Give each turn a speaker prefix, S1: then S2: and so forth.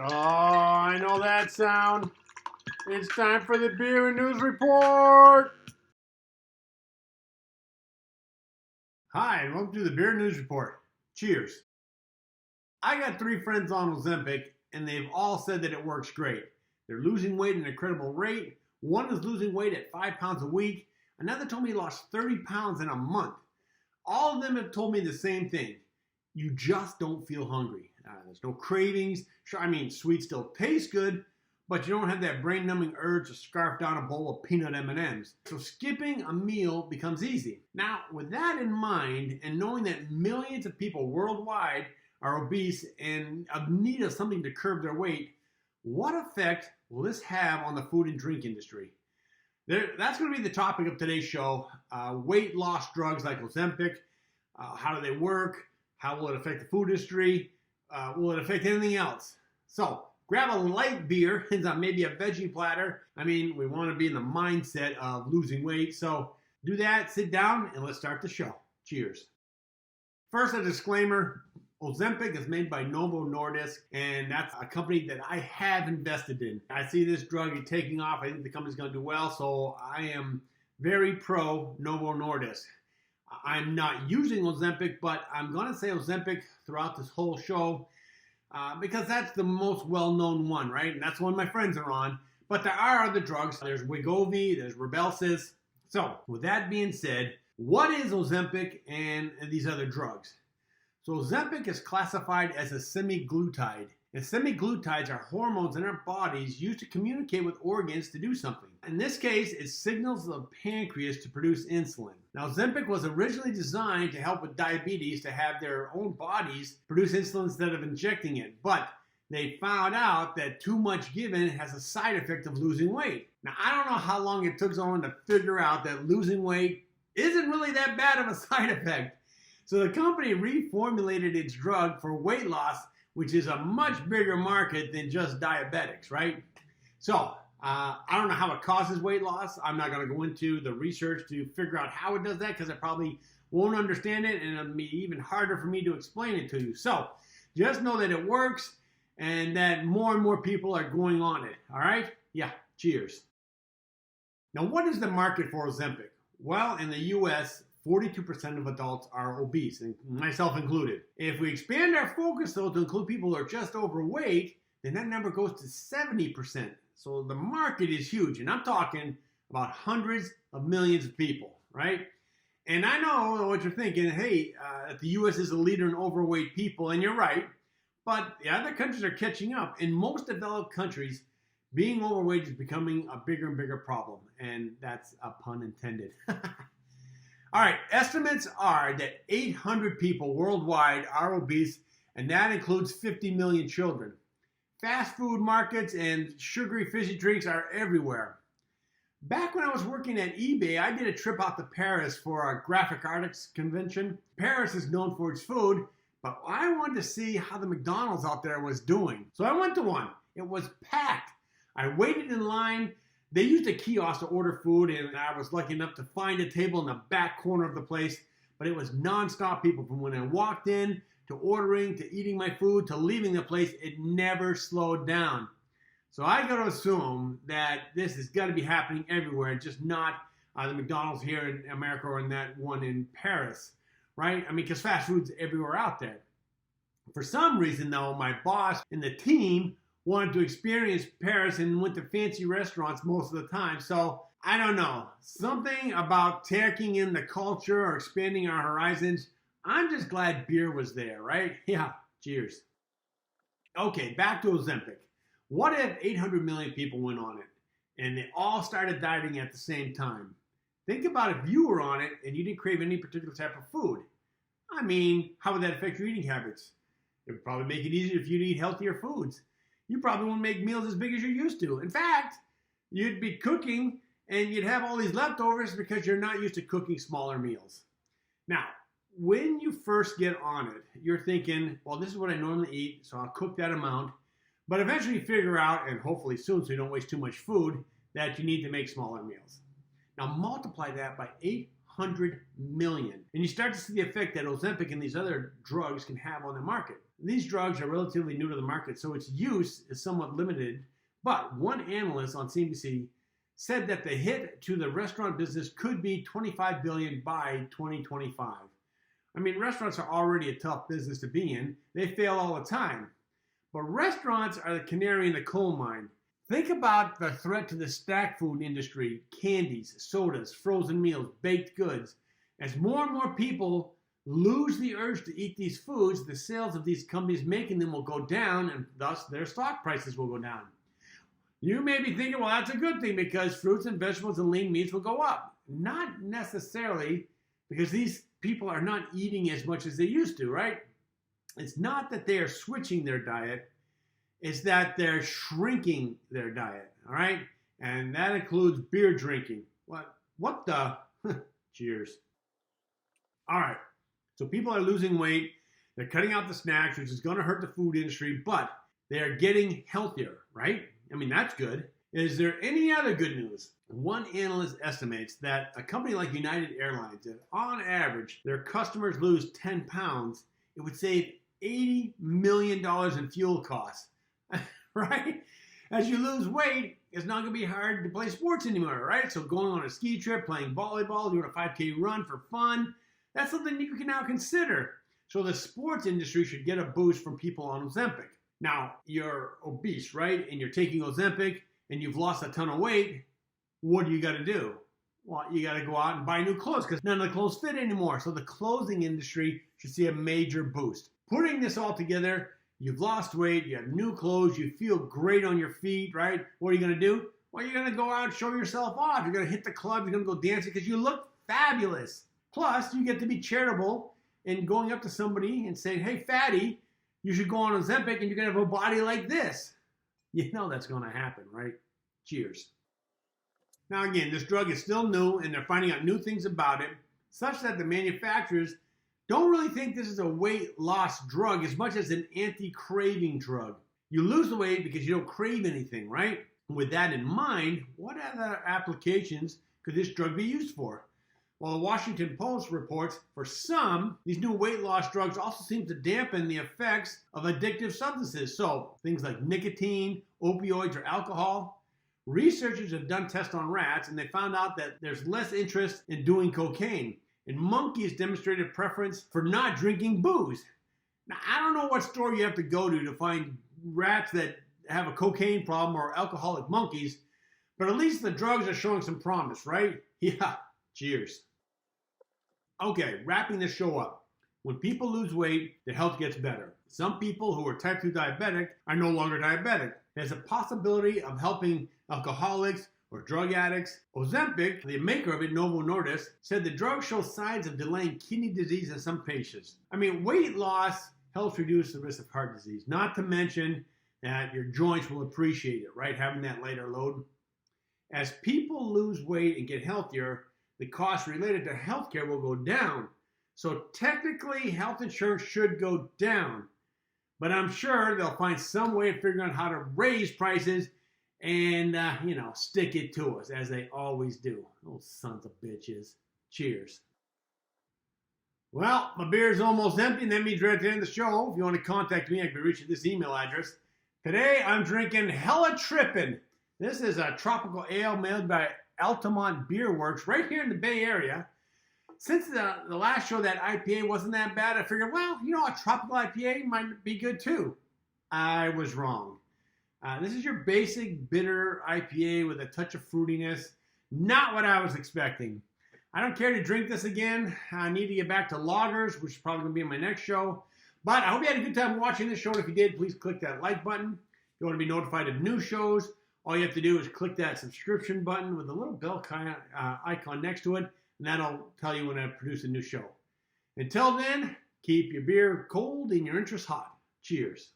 S1: Oh, I know that sound. It's time for the Beer and News Report. Hi, and welcome to the Beer and News Report. Cheers. I got 3 friends on Ozempic, and they've all said that it works great. They're losing weight at an incredible rate. One is losing weight at 5 pounds a week. Another told me he lost 30 pounds in a month. All of them have told me the same thing. You just don't feel hungry. There's no cravings. Sure, sweets still taste good, but you don't have that brain-numbing urge to scarf down a bowl of peanut M&Ms. So skipping a meal becomes easy. Now, with that in mind, and knowing that millions of people worldwide are obese and in need of something to curb their weight, what effect will this have on the food and drink industry? That's going to be the topic of today's show. Weight loss drugs like Ozempic. How do they work? How will it affect the food industry? Will it affect anything else? So grab a light beer and maybe a veggie platter. We want to be in the mindset of losing weight. So do that, sit down, and let's start the show. Cheers. First, a disclaimer. Ozempic is made by Novo Nordisk, and that's a company that I have invested in. I see this drug taking off. I think the company's going to do well, so I am very pro Novo Nordisk. I'm not using Ozempic, but I'm going to say Ozempic throughout this whole show because that's the most well-known one, right? And that's one my friends are on. But there are other drugs. There's Wegovy, there's Rybelsus. So with that being said, what is Ozempic and these other drugs? So Ozempic is classified as a semaglutide. And semaglutides are hormones in our bodies used to communicate with organs to do something. In this case, it signals the pancreas to produce insulin. Now, Ozempic was originally designed to help with diabetes to have their own bodies produce insulin instead of injecting it. But they found out that too much given has a side effect of losing weight. Now, I don't know how long it took someone to figure out that losing weight isn't really that bad of a side effect. So the company reformulated its drug for weight loss, which is a much bigger market than just diabetics, right? So I don't know how it causes weight loss. I'm not going to go into the research to figure out how it does that because I probably won't understand it, and it'll be even harder for me to explain it to you. So just know that it works and that more and more people are going on it, all right? Yeah, cheers. Now, what is the market for Ozempic? Well, in the U.S., 42% of adults are obese, and myself included. If we expand our focus, though, to include people who are just overweight, then that number goes to 70%. So the market is huge, and I'm talking about hundreds of millions of people, right? And I know what you're thinking, hey, the U.S. is a leader in overweight people, and you're right, but the other countries are catching up. In most developed countries, being overweight is becoming a bigger and bigger problem, and that's a pun intended. All right, estimates are that 800 people worldwide are obese, and that includes 50 million children. Fast food markets and sugary fizzy drinks are everywhere. Back when I was working at eBay, I did a trip out to Paris for a graphic artists convention. Paris is known for its food, but I wanted to see how the McDonald's out there was doing. So I went to one. It was packed. I waited in line. They used a kiosk to order food, and I was lucky enough to find a table in the back corner of the place, but it was nonstop people from when I walked in to ordering to eating my food to leaving the place. It never slowed down. So I got to assume that this has got to be happening everywhere, just not the McDonald's here in America or in that one in Paris, right? Because fast food's everywhere out there. For some reason, though, my boss and the team wanted to experience Paris and went to fancy restaurants most of the time. So I don't know. Something about taking in the culture or expanding our horizons. I'm just glad beer was there, right? Yeah, cheers. Okay, back to Ozempic. What if 800 million people went on it and they all started dieting at the same time? Think about if you were on it and you didn't crave any particular type of food. How would that affect your eating habits? It would probably make it easier if you'd eat healthier foods. You probably wouldn't make meals as big as you're used to. In fact, you'd be cooking and you'd have all these leftovers because you're not used to cooking smaller meals. Now, when you first get on it, you're thinking, well, this is what I normally eat, so I'll cook that amount. But eventually you figure out, and hopefully soon so you don't waste too much food, that you need to make smaller meals. Now multiply that by 800 million. And you start to see the effect that Ozempic and these other drugs can have on the market. These drugs are relatively new to the market, so its use is somewhat limited. But one analyst on CNBC said that the hit to the restaurant business could be $25 billion by 2025. I mean, restaurants are already a tough business to be in. They fail all the time. But restaurants are the canary in the coal mine. Think about the threat to the snack food industry, candies, sodas, frozen meals, baked goods. As more and more people lose the urge to eat these foods, the sales of these companies making them will go down, and thus their stock prices will go down. You may be thinking, well, that's a good thing because fruits and vegetables and lean meats will go up. Not necessarily, because these people are not eating as much as they used to, right? It's not that they are switching their diet, it's that they're shrinking their diet, all right? And that includes beer drinking. What the? Cheers. All right, so people are losing weight. They're cutting out the snacks, which is going to hurt the food industry, but they are getting healthier, right? I mean, that's good. Is there any other good news? One analyst estimates that a company like United Airlines, if on average their customers lose 10 pounds, it would save $80 million in fuel costs, right? As you lose weight, it's not going to be hard to play sports anymore, right? So going on a ski trip, playing volleyball, doing a 5K run for fun, that's something you can now consider. So the sports industry should get a boost from people on Ozempic. Now, you're obese, right? And you're taking Ozempic and you've lost a ton of weight. What do you got to do? Well, you got to go out and buy new clothes because none of the clothes fit anymore. So the clothing industry should see a major boost. Putting this all together, you've lost weight, you have new clothes, you feel great on your feet, right? What are you going to do? Well, you're going to go out and show yourself off. You're going to hit the club, you're going to go dancing because you look fabulous. Plus, you get to be charitable and going up to somebody and saying, hey, fatty, you should go on Ozempic and you're going to have a body like this. You know that's going to happen, right? Cheers. Now again, this drug is still new and they're finding out new things about it, such that the manufacturers don't really think this is a weight loss drug as much as an anti-craving drug. You lose the weight because you don't crave anything, right? With that in mind, what other applications could this drug be used for? Well, the Washington Post reports, for some, these new weight loss drugs also seem to dampen the effects of addictive substances. So things like nicotine, opioids, or alcohol. Researchers have done tests on rats and they found out that there's less interest in doing cocaine. And monkeys demonstrated preference for not drinking booze. Now, I don't know what store you have to go to find rats that have a cocaine problem or alcoholic monkeys, but at least the drugs are showing some promise, right? Yeah, cheers. Okay, wrapping this show up. When people lose weight, their health gets better. Some people who are type 2 diabetic are no longer diabetic. There's a possibility of helping alcoholics or drug addicts. Ozempic, the maker of it, Novo Nordisk, said the drug shows signs of delaying kidney disease in some patients. I mean, weight loss helps reduce the risk of heart disease, not to mention that your joints will appreciate it, right? Having that lighter load. As people lose weight and get healthier, the costs related to healthcare will go down. So technically, health insurance should go down. But I'm sure they'll find some way of figuring out how to raise prices and, stick it to us, as they always do. Those sons of bitches. Cheers. Well, my beer is almost empty, and that means we're at the end of the show. If you want to contact me, I can be reached at this email address. Today, I'm drinking Hella Trippin'. This is a tropical ale made by Altamont Beer Works right here in the Bay Area. Since the last show, that IPA wasn't that bad, I figured, well, a tropical IPA might be good too. I was wrong. This is your basic bitter IPA with a touch of fruitiness. Not what I was expecting. I don't care to drink this again. I need to get back to lagers, which is probably going to be in my next show. But I hope you had a good time watching this show. And if you did, please click that like button. If you want to be notified of new shows, all you have to do is click that subscription button with a little bell icon next to it, and that'll tell you when I produce a new show. Until then, keep your beer cold and your interests hot. Cheers.